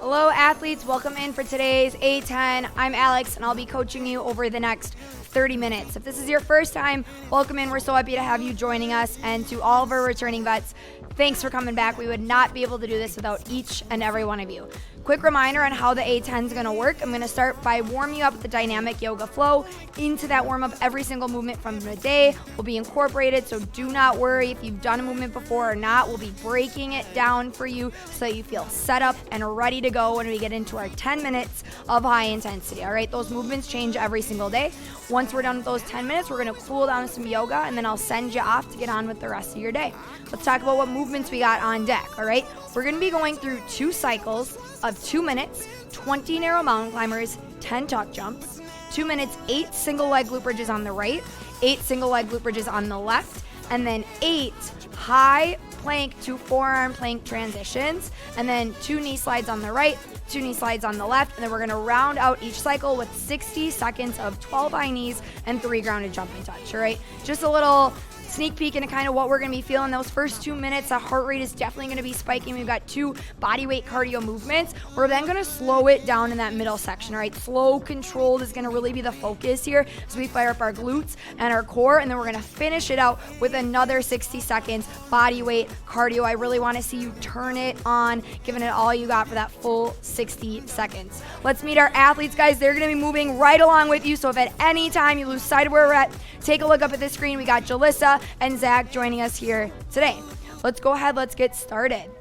Hello athletes, welcome in for today's A10. I'm Alex and I'll be coaching you over the next 30 minutes. If this is your first time, welcome in. We're so happy to have you joining us, and to all of our returning vets, thanks for coming back. We would not be able to do this without each and every one of you. Quick reminder on how the A10 is going to work. I'm going to start by warming you up with the dynamic yoga flow. Into that warm up, every single movement from the day will be incorporated, so do not worry if you've done a movement before or not. We'll be breaking it down for you so that you feel set up and ready to go when we get into our 10 minutes of high intensity. All right, those movements change every single day. Once we're done with those 10 minutes, we're going to cool down with some yoga, and then I'll send you off to get on with the rest of your day. Let's talk about what movements we got on deck. All right, we're going to be going through 2 cycles of 2 minutes, 20 narrow mountain climbers, 10 tuck jumps, 2 minutes, 8 single leg glute bridges on the right, 8 single leg glute bridges on the left, and then 8 high plank to forearm plank transitions, and then 2 knee slides on the right, 2 knee slides on the left, and then we're going to round out each cycle with 60 seconds of 12 high knees and 3 grounded jumping touch. All right, just a little sneak peek into kind of what we're going to be feeling those first 2 minutes. The heart rate is definitely going to be spiking. We've got 2 body weight cardio movements. We're then going to slow it down in that middle section. All right, slow, controlled is going to really be the focus here as we fire up our glutes and our core, and then we're going to finish it out with another 60 seconds body weight cardio. I really want to see you turn it on, giving it all you got for that full 60 seconds. Let's meet our athletes, guys. They're going to be moving right along with you, so if at any time you lose sight of where we're at, take a look up at the screen. We got Jalissa and Zach joining us here today. Let's go ahead, let's get started.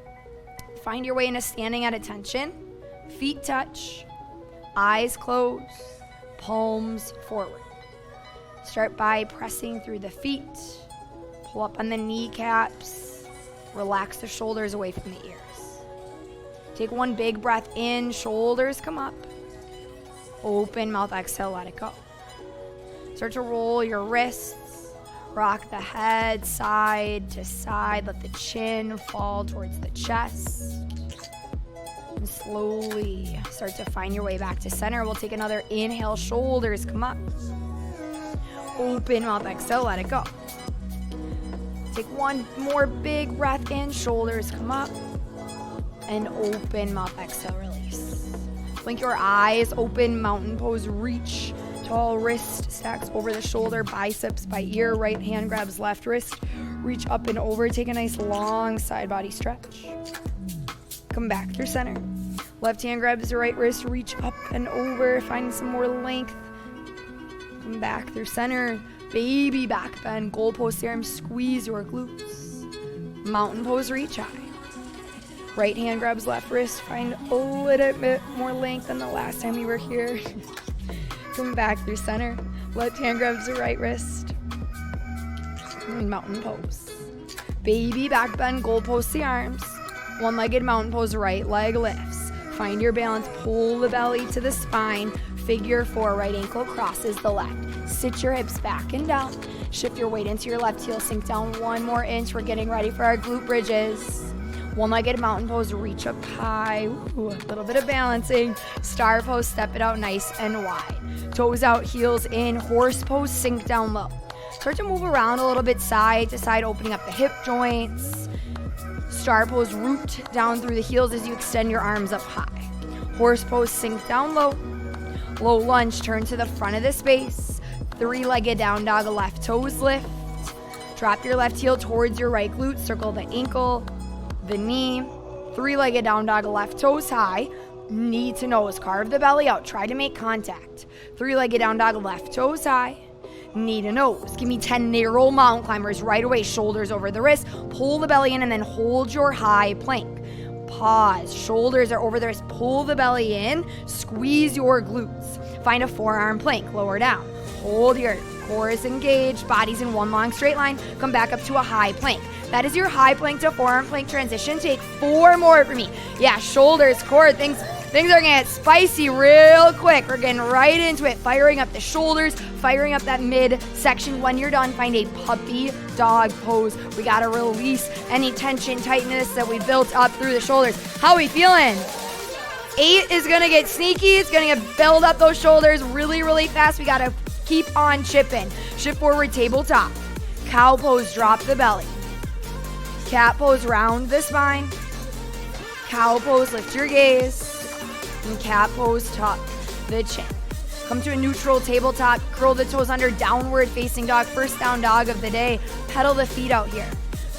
Find your way into standing at attention, feet touch, eyes closed, palms forward. Start by pressing through the feet, pull up on the kneecaps, relax the shoulders away from the ears. Take one big breath in, shoulders come up, open mouth, exhale, let it go. Start to roll your wrists, rock the head side to side, let the chin fall towards the chest. And slowly start to find your way back to center. We'll take another inhale, shoulders come up. Open mouth, exhale, let it go. Take one more big breath in, shoulders come up. And open mouth, exhale, release. Blink your eyes, open mountain pose, reach. Tall wrist stacks over the shoulder, biceps by ear, right hand grabs left wrist, reach up and over, take a nice long side body stretch. Come back through center. Left hand grabs the right wrist, reach up and over, find some more length. Come back through center, baby back bend, goalpost arms, squeeze your glutes. Mountain pose, reach high. Right hand grabs left wrist, find a little bit more length than the last time we were here. Come back through center. Left hand grabs the right wrist. And mountain pose. Baby back bend, goalpost the arms. One-legged mountain pose, right leg lifts. Find your balance, pull the belly to the spine. Figure 4, right ankle crosses the left. Sit your hips back and down. Shift your weight into your left heel, sink down 1 more inch. We're getting ready for our glute bridges. One-legged mountain pose, reach up high. Ooh, a little bit of balancing. Star pose, step it out nice and wide. Toes out, heels in. Horse pose, sink down low. Start to move around a little bit side to side, opening up the hip joints. Star pose, root down through the heels as you extend your arms up high. Horse pose, sink down low. Low lunge, turn to the front of the space. 3-legged down dog, left toes lift. Drop your left heel towards your right glute, circle the ankle, the knee. 3-legged down dog, left toes high, knee to nose, carve the belly out, try to make contact. 3-legged down dog, left toes high, knee to nose. Give me 10 narrow mountain climbers right away, shoulders over the wrist, pull the belly in and then hold your high plank. Pause, shoulders are over the wrist, pull the belly in, squeeze your glutes. Find a forearm plank, lower down. Hold your core is engaged, body's in one long straight line. Come back up to a high plank. That is your high plank to forearm plank transition. Take 4 more for me. Yeah, shoulders, core, things are gonna get spicy real quick. We're getting right into it, firing up the shoulders, firing up that mid section. When you're done, find a puppy dog pose. We gotta release any tension, tightness that we built up through the shoulders. How we feeling? 8 is gonna get sneaky. It's gonna build up those shoulders really, really fast. We gotta keep on chipping. Shift forward, tabletop. Cow pose, drop the belly. Cat pose, round the spine. Cow pose, lift your gaze. And cat pose, tuck the chin. Come to a neutral tabletop, curl the toes under, downward facing dog, first down dog of the day. Pedal the feet out here.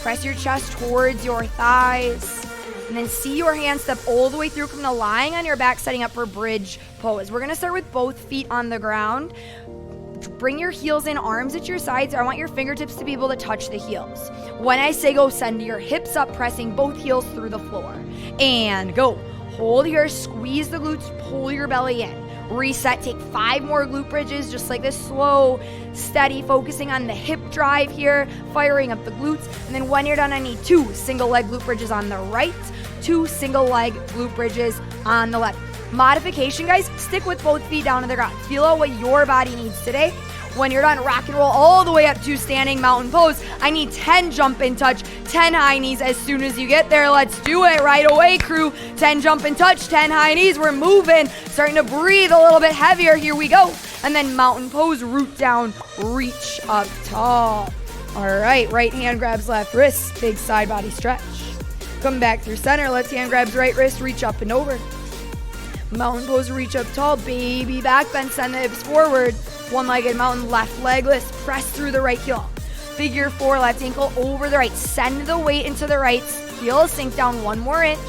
Press your chest towards your thighs. And then see your hands step all the way through, come to lying on your back, setting up for bridge pose. We're gonna start with both feet on the ground. Bring your heels in, arms at your sides. I want your fingertips to be able to touch the heels. When I say go, send your hips up, pressing both heels through the floor. And go. Hold here, squeeze the glutes, pull your belly in. Reset, take 5 more glute bridges, just like this, slow, steady, focusing on the hip drive here, firing up the glutes. And then when you're done, I need 2 single leg glute bridges on the right, 2 single leg glute bridges on the left. Modification, guys, stick with both feet down to the ground. Feel out what your body needs today. When you're done, rock and roll all the way up to standing mountain pose. I need 10 jump and touch, 10 high knees as soon as you get there. Let's do it right away, crew. 10 jump and touch, 10 high knees. We're moving, starting to breathe a little bit heavier. Here we go. And then mountain pose, root down, reach up tall. All right, right hand grabs left wrist, big side body stretch. Come back through center, left hand grabs right wrist, reach up and over. Mountain pose, reach up tall, baby back bend, send the hips forward. One-legged mountain, left leg lift, press through the right heel. Figure 4, left ankle over the right. Send the weight into the right. Heels sink down 1 more inch.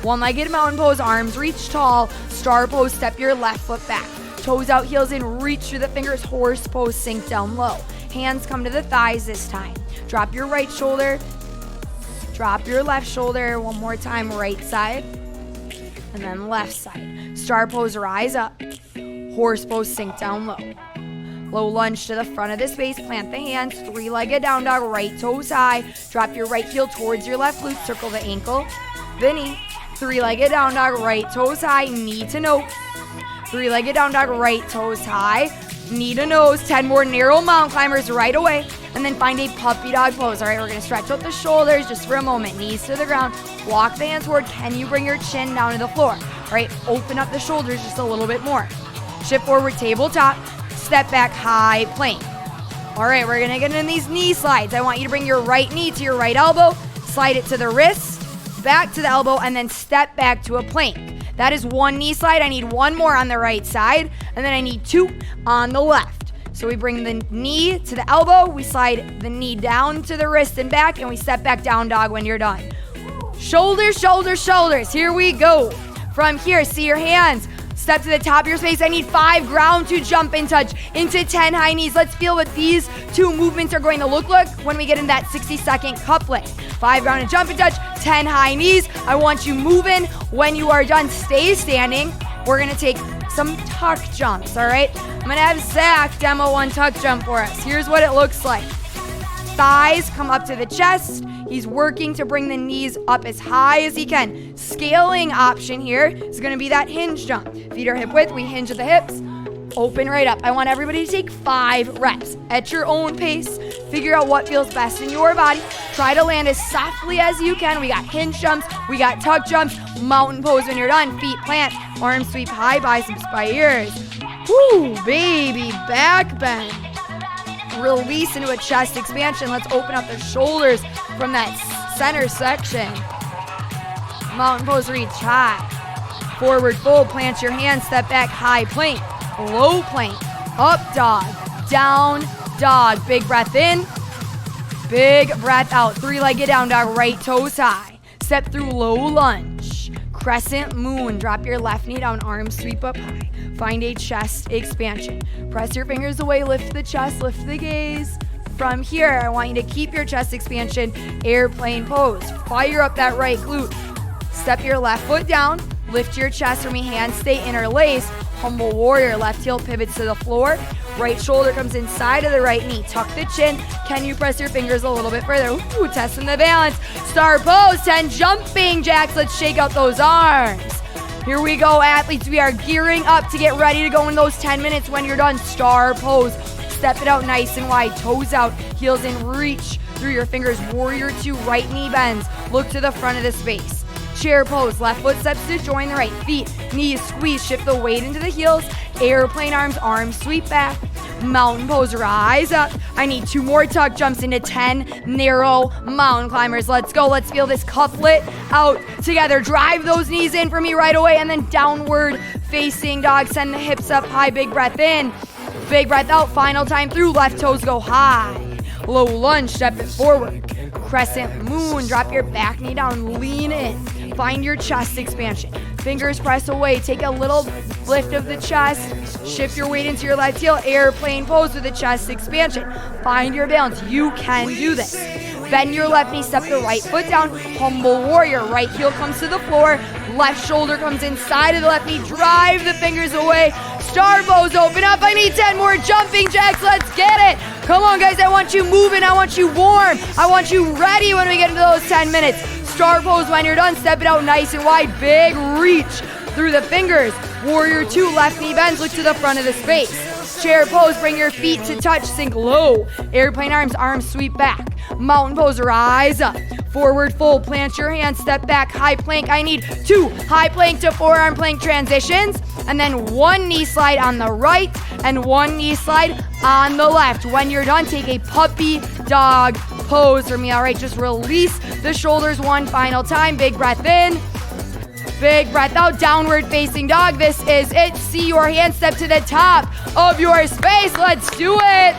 One-legged mountain pose, arms reach tall. Star pose, step your left foot back. Toes out, heels in, reach through the fingers. Horse pose, sink down low. Hands come to the thighs this time. Drop your right shoulder. Drop your left shoulder. One more time, right side. And then left side. Star pose, rise up. Horse pose, sink down low. Low lunge to the front of the space. Plant the hands. 3-legged down dog. Right toes high. Drop your right heel towards your left glute. Circle the ankle, the knee. 3-legged down dog. Right toes high. Knee to nose. 3-legged down dog. Right toes high. Knee to nose. 10 more narrow mountain climbers right away. And then find a puppy dog pose. All right, we're going to stretch out the shoulders just for a moment. Knees to the ground. Walk the hands forward. Can you bring your chin down to the floor? All right, open up the shoulders just a little bit more. Shift forward, tabletop, step back, high plank. All right, we're gonna get in these knee slides. I want you to bring your right knee to your right elbow, slide it to the wrist, back to the elbow, and then step back to a plank. That is 1 knee slide. I need 1 more on the right side, and then I need 2 on the left. So we bring the knee to the elbow, we slide the knee down to the wrist and back, and we step back down dog when you're done. Shoulders, shoulders, shoulders. Here we go. From here, see your hands. Step to the top of your space. I need 5 ground to jump and touch into 10 high knees. Let's feel what these 2 movements are going to look like when we get in that 60-second couplet. 5 ground and jump and touch, 10 high knees. I want you moving. When you are done, stay standing. We're going to take some tuck jumps, all right? I'm going to have Zach demo 1 tuck jump for us. Here's what it looks like. Thighs come up to the chest. He's working to bring the knees up as high as he can. Scaling option here is going to be that hinge jump. Feet are hip width. We hinge at the hips. Open right up. I want everybody to take 5 reps at your own pace. Figure out what feels best in your body. Try to land as softly as you can. We got hinge jumps. We got tuck jumps. Mountain pose when you're done. Feet plant. Arms sweep high. Biceps by ears. Woo, baby. Back bend. Release into a chest expansion. Let's open up the shoulders from that center section. Mountain pose, reach high. Forward fold, plant your hands, step back, high plank, low plank, up dog, down dog. Big breath in, big breath out. 3-legged down dog, right toes high. Step through low lunge. Crescent moon, drop your left knee down, arms sweep up high. Find a chest expansion. Press your fingers away, lift the chest, lift the gaze. From here, I want you to keep your chest expansion, airplane pose. Fire up that right glute. Step your left foot down, lift your chest for me, hands stay interlaced. Humble warrior, left heel pivots to the floor. Right shoulder comes inside of the right knee. Tuck the chin. Can you press your fingers a little bit further? Ooh, testing the balance. Star pose, 10 jumping jacks. Let's shake out those arms. Here we go, athletes. We are gearing up to get ready to go in those 10 minutes. When you're done, star pose. Step it out nice and wide. Toes out, heels in, reach through your fingers. Warrior 2, right knee bends. Look to the front of the space. Chair pose, left foot steps to join the right. Feet, knees squeeze, shift the weight into the heels. Airplane arms sweep back. Mountain pose, rise up. I need 2 more tuck jumps into 10 narrow mountain climbers. Let's go. Let's feel this couplet out together. Drive those knees in for me right away, and then downward facing dog. Send the hips up high. Big breath in. Big breath out. Final time through. Left toes go high. Low lunge, step it forward. Crescent moon, drop your back knee down, lean in. Find your chest expansion. Fingers press away. Take a little lift of the chest. Shift your weight into your left heel. Airplane pose with the chest expansion. Find your balance. You can do this. Bend your left knee. Step the right foot down. Humble warrior. Right heel comes to the floor. Left shoulder comes inside of the left knee. Drive the fingers away. Star pose. Open up. I need 10 more jumping jacks. Let's get it. Come on, guys. I want you moving. I want you warm. I want you ready when we get into those 10 minutes. Star pose when you're done. Step it out nice and wide. Big reach through the fingers. Warrior 2, left knee bends. Look to the front of the space. Chair pose. Bring your feet to touch. Sink low. Airplane arms sweep back. Mountain pose. Rise up. Forward fold. Plant your hands. Step back. High plank. I need 2 high plank to forearm plank transitions. And then 1 knee slide on the right and 1 knee slide on the left. When you're done, take a puppy dog pose for me. All right, just release the shoulders one final time. Big breath in. Big breath out. Downward facing dog. This is it. See your hands step to the top of your space. Let's do it.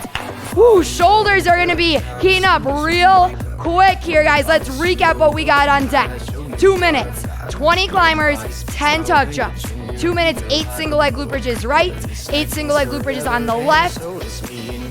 Woo, shoulders are going to be heating up real quick here, guys. Let's recap what we got on deck. 2 minutes, 20 climbers, 10 tuck jumps. 2 minutes, 8 single leg glute bridges right, 8 single leg glute bridges on the left,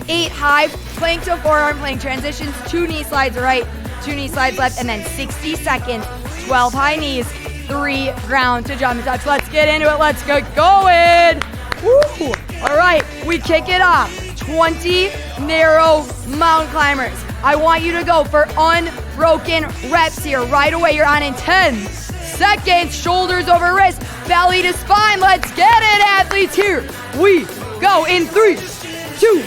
8 high plank to forearm plank transitions, 2 knee slides right, 2 knee slides left, and then 60 seconds, 12 high knees, 3 ground to jump touch. Let's get into it. Let's get going. Woo. All right, we kick it off. 20 narrow mountain climbers. I want you to go for unbroken reps here. Right away, you're on in 10 seconds. Shoulders over wrist, belly to spine. Let's get it, athletes. Here we go in 3, 2,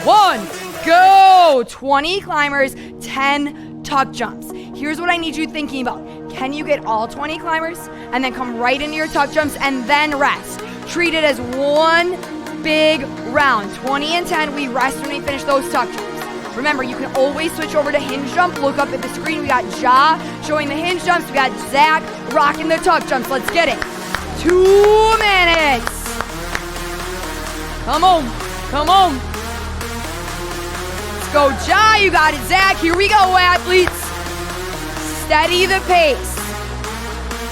1, go. 20 climbers, 10 tuck jumps. Here's what I need you thinking about. Can you get all 20 climbers and then come right into your tuck jumps and then rest? Treat it as one big round. 20 and 10, we rest when we finish those tuck jumps. Remember, you can always switch over to Hinge Jump. Look up at the screen. We got Ja showing the Hinge Jumps. We got Zach rocking the tuck jumps. Let's get it. 2 minutes. Come on. Come on. Let's go, Ja. You got it, Zach. Here we go, athletes. Steady the pace.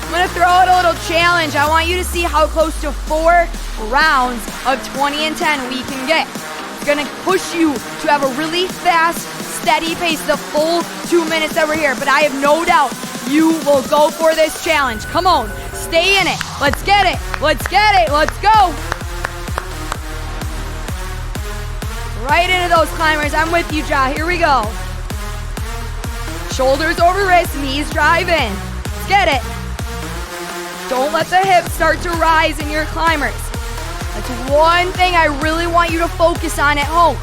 I'm going to throw out a little challenge. I want you to see how close to 4 rounds of 20 and 10 we can get. It's going to push you to have a really fast, steady pace the full 2 minutes that we're here. But I have no doubt you will go for this challenge. Come on, stay in it. Let's get it. Let's get it. Let's go. Right into those climbers. I'm with you, Ja. Here we go. Shoulders over wrist, knees drive in. Let's get it. Don't let the hips start to rise in your climbers. That's one thing I really want you to focus on at home.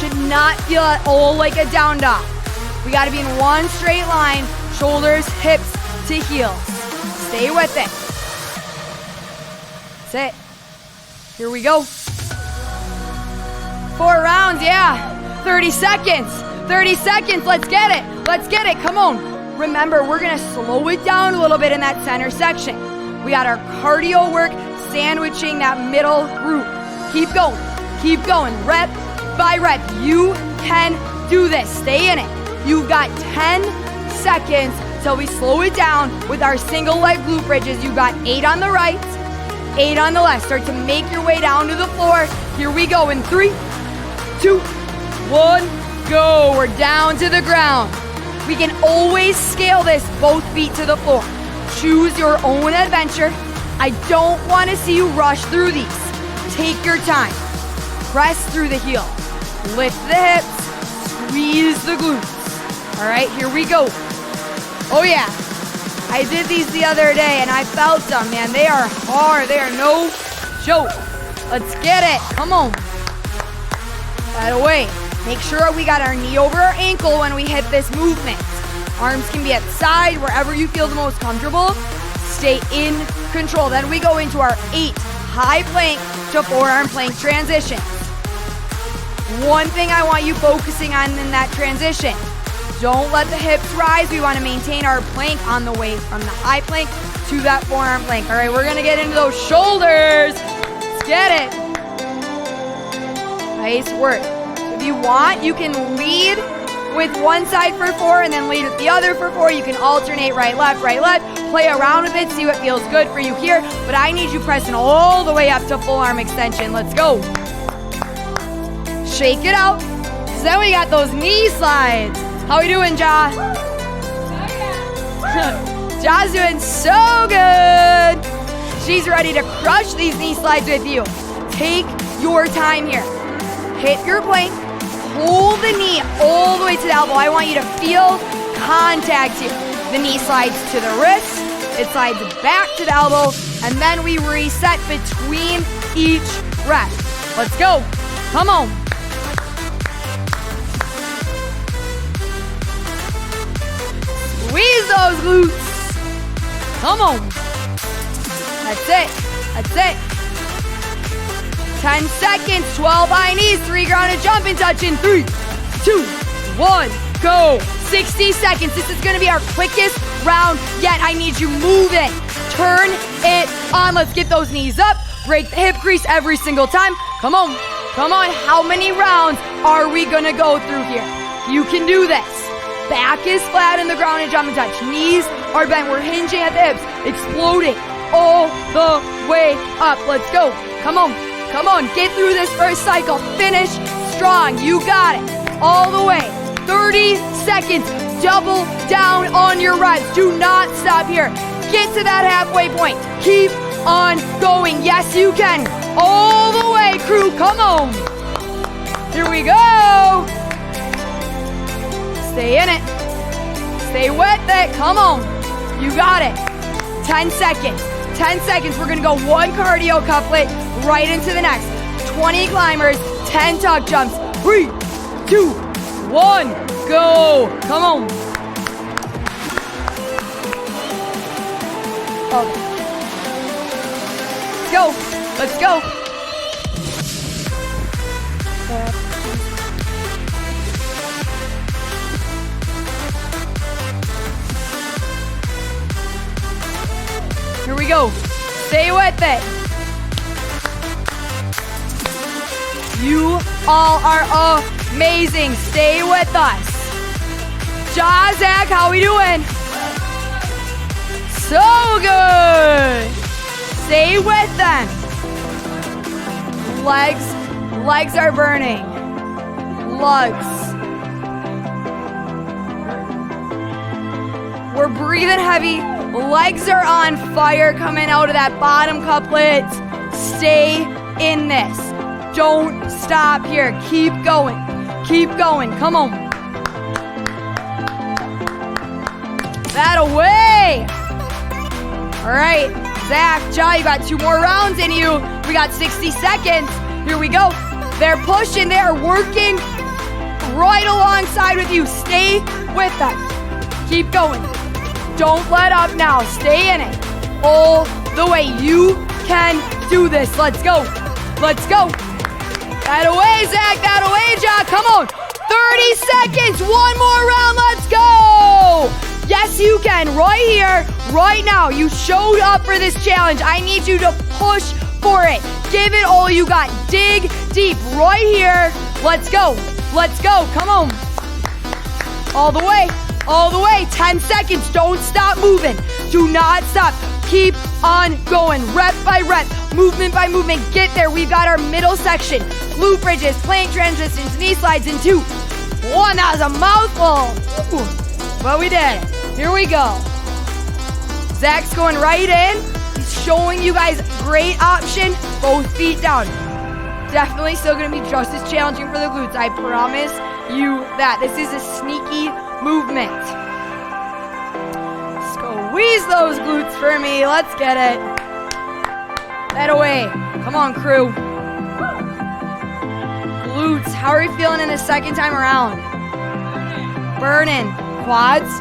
Should not feel at all like a down dog. We got to be in one straight line, shoulders, hips to heels. Stay with it. That's it. Here we go. 4 rounds, yeah. 30 seconds. 30 seconds. Let's get it. Let's get it. Come on. Remember, we're going to slow it down a little bit in that center section. We got our cardio work sandwiching that middle group. Keep going. Keep going. Rep by rep. You can do this. Stay in it. You've got 10 seconds till we slow it down with our single leg glute bridges. You've got 8 on the right, 8 on the left. Start to make your way down to the floor. Here we go in 3, 2, 1, go. We're down to the ground. We can always scale this both feet to the floor. Choose your own adventure. I don't want to see you rush through these. Take your time. press through the heel. Lift the hips, squeeze the glutes. All right, here we go. Oh yeah, I did these the other day and I felt them, man. They are hard, they are no joke. Let's get it, come on. That away. Make sure we got our knee over our ankle when we hit this movement. Arms can be at the side, wherever you feel the most comfortable. Stay in control. Then we go into our 8 high plank to forearm plank transition. One thing I want you focusing on in that transition. Don't let the hips rise. We want to maintain our plank on the way from the high plank to that forearm plank. All right, we're going to get into those shoulders. Let's get it. Nice work. If you want, you can lead with one side for 4 and then lead with the other for 4. You can alternate right, left, play around with it, see what feels good for you here. But I need you pressing all the way up to full arm extension. Let's go. Shake it out. So then we got those knee slides. How we doing, Ja? Ja's doing so good. She's ready to crush these knee slides with you. Take your time here. Hit your plank. Hold the knee all the way to the elbow. I want you to feel contact here. The knee slides to the wrist. It slides back to the elbow. And then we reset between each rep. Let's go. Come on. Squeeze those glutes. Come on. That's it. That's it. 10 seconds, 12 high knees, 3 grounded jump and touch in 3, 2, 1, go. 60 seconds. This is going to be our quickest round yet. I need you moving. Turn it on. Let's get those knees up. Break the hip crease every single time. Come on. Come on. How many rounds are we going to go through here? You can do this. Back is flat in the ground and jump and touch. Knees are bent. We're hinging at the hips. Exploding all the way up. Let's go. Come on. Come on. Get through this first cycle. Finish strong. You got it. All the way. 30 seconds. Double down on your reps. Do not stop here. Get to that halfway point. Keep on going. Yes, you can. All the way, crew. Come on. Here we go. Stay in it. Stay with it. Come on. You got it. 10 seconds. 10 seconds. We're going to go one cardio couplet right into the next. 20 climbers, 10 tuck jumps. 3, 2, 1, go. Come on. Okay. Let's go. Let's go. Here we go. Stay with it. You all are amazing. Stay with us. Ja, Zach, how we doing? So good. Stay with them. Legs are burning. Lugs. We're breathing heavy. Legs are on fire coming out of that bottom couplet. Stay in this. Don't stop here. Keep going. Keep going. Come on. That away. All right. Zach, Ja, you got 2 more rounds in you. We got 60 seconds. Here we go. They're pushing. They are working right alongside with you. Stay with them. Keep going. Don't let up now. Stay in it. All the way. You can do this. Let's go. Let's go. That away, Zach. That away, Ja. Come on. 30 seconds. One more round. Let's go. Yes, you can. Right here, right now. You showed up for this challenge. I need you to push for it. Give it all you got. Dig deep. Right here. Let's go. Let's go. Come on. All the way. All the way. 10 seconds. Don't stop moving. Do not stop. Keep on going. Rep by rep. Movement by movement. Get there. We've got our middle section. Glute bridges, plank transitions, knee slides in 2, 1. That was a mouthful. Ooh. But we did it. Here we go. Zach's going right in. He's showing you guys great option. Both feet down. definitely still gonna be just as challenging for the glutes. I promise you that. This is a sneaky movement. Squeeze those glutes for me. Let's get it. That away. Come on, crew. Glutes. How are you feeling in the second time around? Burning. Quads.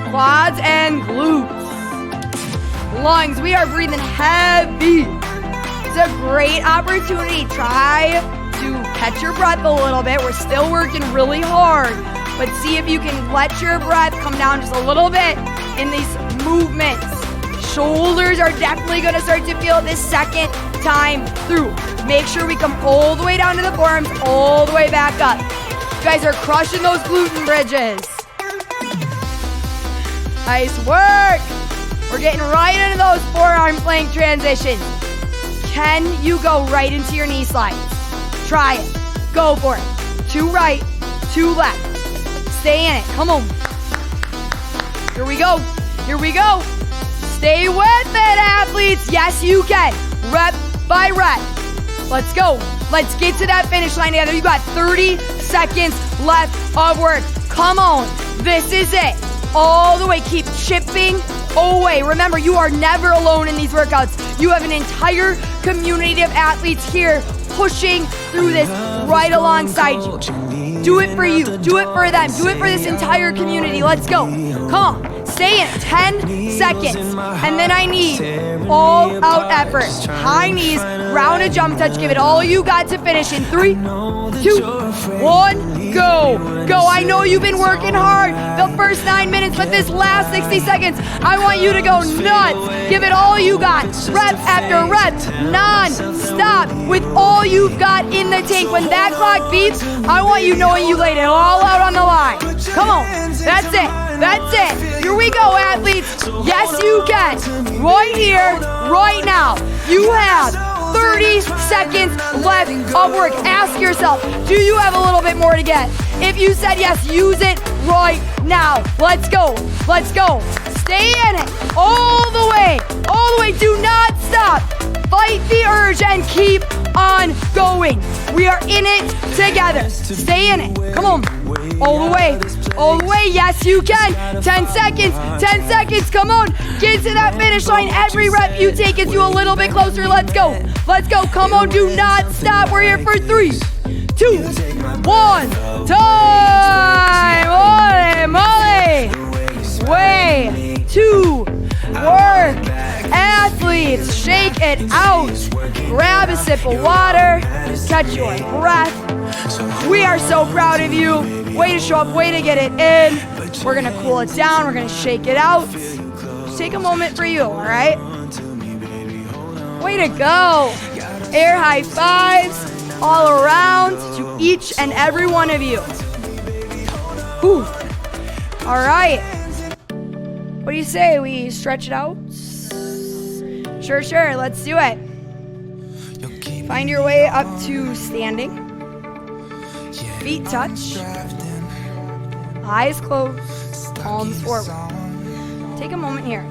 Quads and glutes. Lungs. We are breathing heavy. It's a great opportunity. Try to catch your breath a little bit. We're still working really hard, but see if you can let your breath come down just a little bit in these movements. Shoulders are definitely going to start to feel this second time through. Make sure we come all the way down to the forearms, all the way back up. You guys are crushing those glute bridges. Nice work. We're getting right into those forearm plank transitions. Can you go right into your knee slides? Try it. Go for it. 2 right, 2 left. Stay in it. Come on. Here we go. Here we go. Stay with it, athletes. Yes, you can. Rep by rep. Let's go. Let's get to that finish line together. You got 30 seconds left of work. Come on. This is it. All the way. Keep chipping away. Remember, you are never alone in these workouts. You have an entire community of athletes here pushing through this right alongside you. Do it for you. Do it for them. Do it for this entire community. Let's go. Come on. Stay in 10 seconds. And then I need all out effort. High knees, rounded jump touch. Give it all you got to finish in 3, 2, 1, go. Go. I know you've been working hard the first 9 minutes, but this last 60 seconds, I want you to go nuts. Give it all you got. Rep after rep, non-stop, with all you've got in the tank. When that clock beeps, I want you knowing you laid it all out on the line. Come on. That's it. That's it. Here we go, athletes. Yes, you can. Right here, right now. You have 30 seconds left of work. Ask yourself, do you have a little bit more to get? If you said yes, use it right now. Let's go. Let's go. Stay in it all the way. All the way. Do not stop. Fight the urge and keep on going. We are in it together. Stay in it. Come on. All the way. All the way. Yes, you can. 10 seconds. 10 seconds. Come on. Get to that finish line. Every rep you take gets you a little bit closer. Let's go. Let's go. Come on. Do not stop. We're here for 3, 2, 1. Time. Ole, mole. Way to work. Athletes, shake it out. Grab a sip of water. Catch your breath. We are so proud of you. Way to show up, way to get it in. We're gonna cool it down, we're gonna shake it out. Just take a moment for you, all right? Way to go. Air high fives all around to each and every one of you. Whew. All right. What do you say, we stretch it out? Sure, let's do it. Find your way up to standing. Feet touch. Eyes closed. Palms forward. Take a moment here.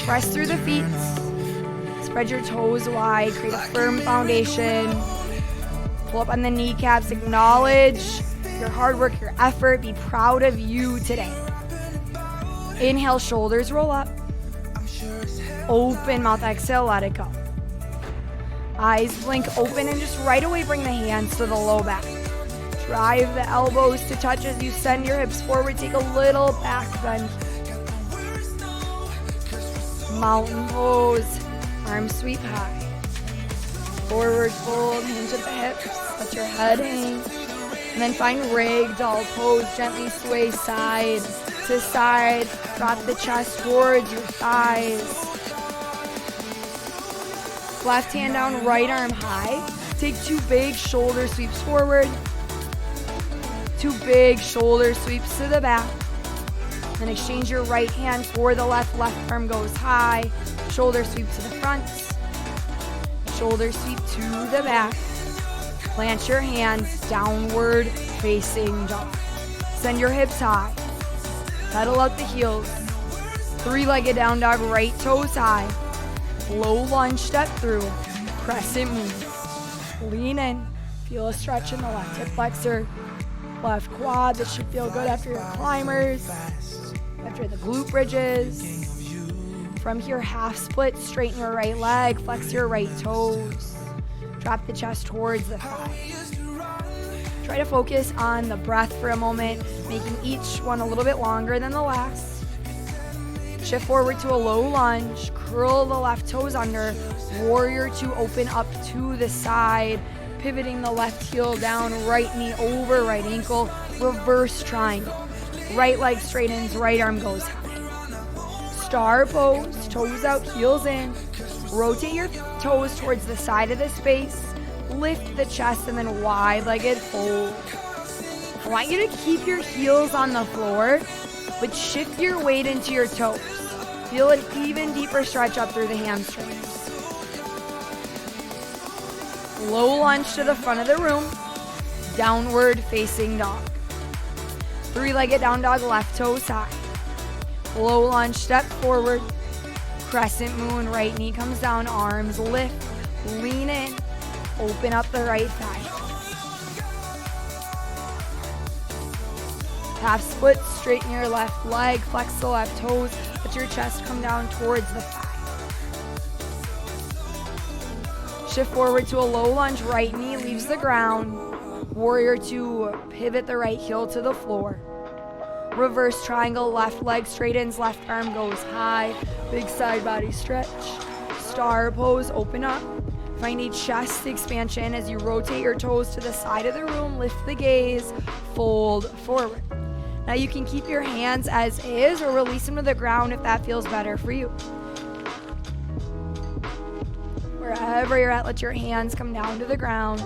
Press through the feet. Spread your toes wide. Create a firm foundation. Pull up on the kneecaps. Acknowledge your hard work, your effort. Be proud of you today. Inhale, shoulders roll up. Open mouth, exhale, let it go. Eyes blink open and just right away bring the hands to the low back. Drive the elbows to touch as you send your hips forward. Take a little back bend. Mountain pose. Arms sweep high. Forward fold, hands at the hips. Let your head hang. And then find ragdoll pose. Gently sway side to side. Drop the chest towards your thighs. Left hand down, right arm high. Take 2 big shoulder sweeps forward. 2 big shoulder sweeps to the back. Then exchange your right hand for the left. Left arm goes high. Shoulder sweep to the front. Shoulder sweep to the back. Plant your hands, downward facing dog. Send your hips high. Pedal out the heels. 3-legged down dog, right toes high. Low lunge, step through. Crescent move. Lean in. Feel a stretch in the left hip flexor, left quad. That should feel good after your climbers, after the glute bridges. From here, half split, straighten your right leg, flex your right toes. Drop the chest towards the thighs. Try to focus on the breath for a moment, making each one a little bit longer than the last. Shift forward to a low lunge, curl the left toes under, warrior two, open up to the side, pivoting the left heel down, right knee over right ankle, reverse triangle. Right leg straightens, right arm goes high. Star pose, toes out, heels in. Rotate your toes towards the side of the space. Lift the chest and then wide-legged fold. I want you to keep your heels on the floor, but shift your weight into your toes. Feel an even deeper stretch up through the hamstrings. Low lunge to the front of the room. Downward facing dog. Three-legged down dog, left toe side. Low lunge, step forward. Crescent moon, right knee comes down, arms lift, lean in, open up the right thigh. Half split, straighten your left leg, flex the left toes, let your chest come down towards the thigh. Shift forward to a low lunge, right knee leaves the ground. Warrior two, pivot the right heel to the floor. Reverse triangle, left leg straightens, left arm goes high. Big side body stretch. Star pose, open up. Find a chest expansion as you rotate your toes to the side of the room, lift the gaze, fold forward. Now you can keep your hands as is or release them to the ground if that feels better for you. Wherever you're at, let your hands come down to the ground.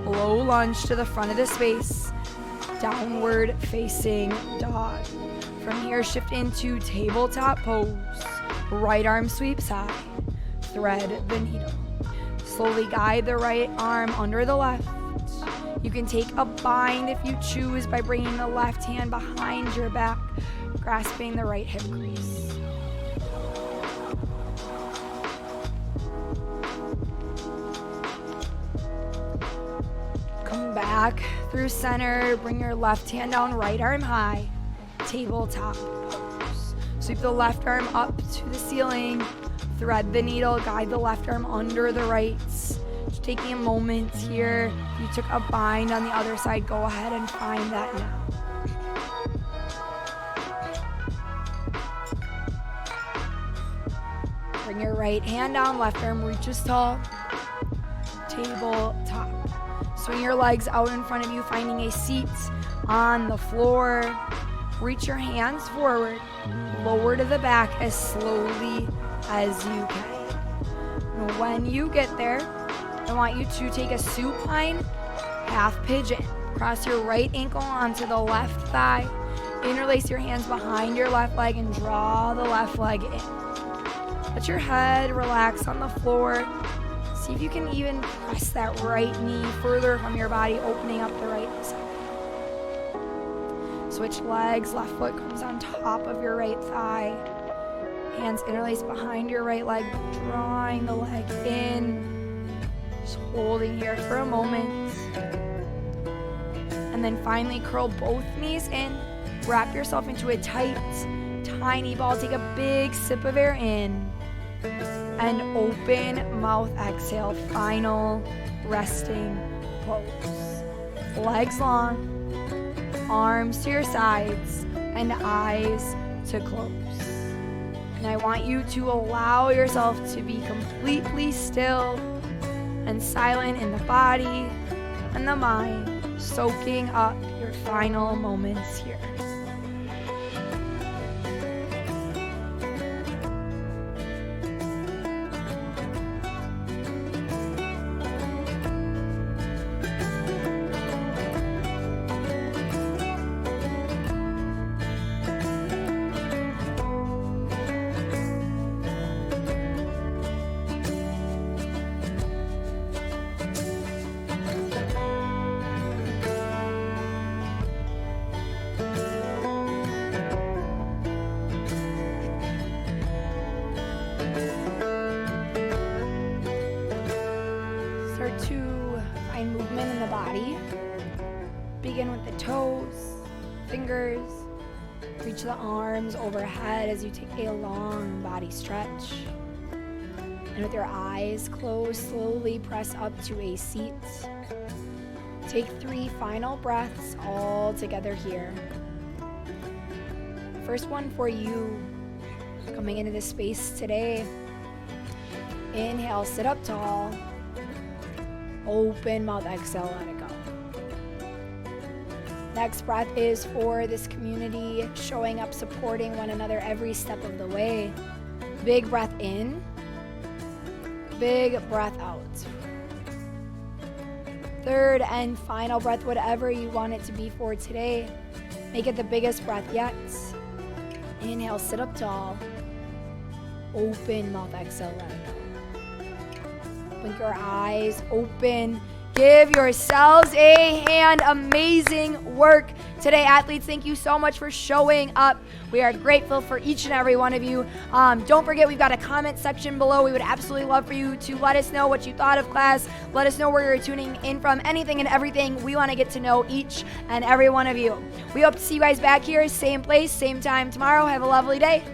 Low lunge to the front of the space. Downward facing dog. From here, shift into tabletop pose. Right arm sweeps high. Thread the needle. Slowly guide the right arm under the left. You can take a bind if you choose by bringing the left hand behind your back, grasping the right hip crease. Come back through center, bring your left hand down, right arm high, tabletop pose. Sweep the left arm up to the ceiling, thread the needle, guide the left arm under the right. Just taking a moment here. If you took a bind on the other side, go ahead and find that now. Bring your right hand down, left arm reaches tall, tabletop. Swing your legs out in front of you, finding a seat on the floor. Reach your hands forward, lower to the back as slowly as you can. And when you get there, I want you to take a supine half pigeon. Cross your right ankle onto the left thigh. Interlace your hands behind your left leg and draw the left leg in. Let your head relax on the floor. See if you can even press that right knee further from your body, opening up the right side. Switch legs, left foot comes on top of your right thigh. Hands interlaced behind your right leg, drawing the leg in. Just holding here for a moment. And then finally curl both knees in. Wrap yourself into a tight, tiny ball. Take a big sip of air in. And open mouth exhale, final resting pose. Legs long, arms to your sides, and eyes to close. And I want you to allow yourself to be completely still and silent in the body and the mind, soaking up your final moments here. begin with the toes, fingers. Reach the arms overhead as you take a long body stretch. And with your eyes closed, slowly press up to a seat. Take 3 final breaths all together here. First one for you, coming into this space today. Inhale, sit up tall. Open mouth, exhale, let it go. Next breath is for this community, showing up, supporting one another every step of the way. Big breath in. Big breath out. Third and final breath, whatever you want it to be for today. Make it the biggest breath yet. Inhale, sit up tall. Open mouth, exhale, let it go. Blink your eyes, open. Give yourselves a hand. Amazing work today, athletes. Thank you so much for showing up. We are grateful for each and every one of you. Don't forget, we've got a comment section below. We would absolutely love for you to let us know what you thought of class. Let us know where you're tuning in from. Anything and everything. We want to get to know each and every one of you. We hope to see you guys back here, same place, same time tomorrow. Have a lovely day.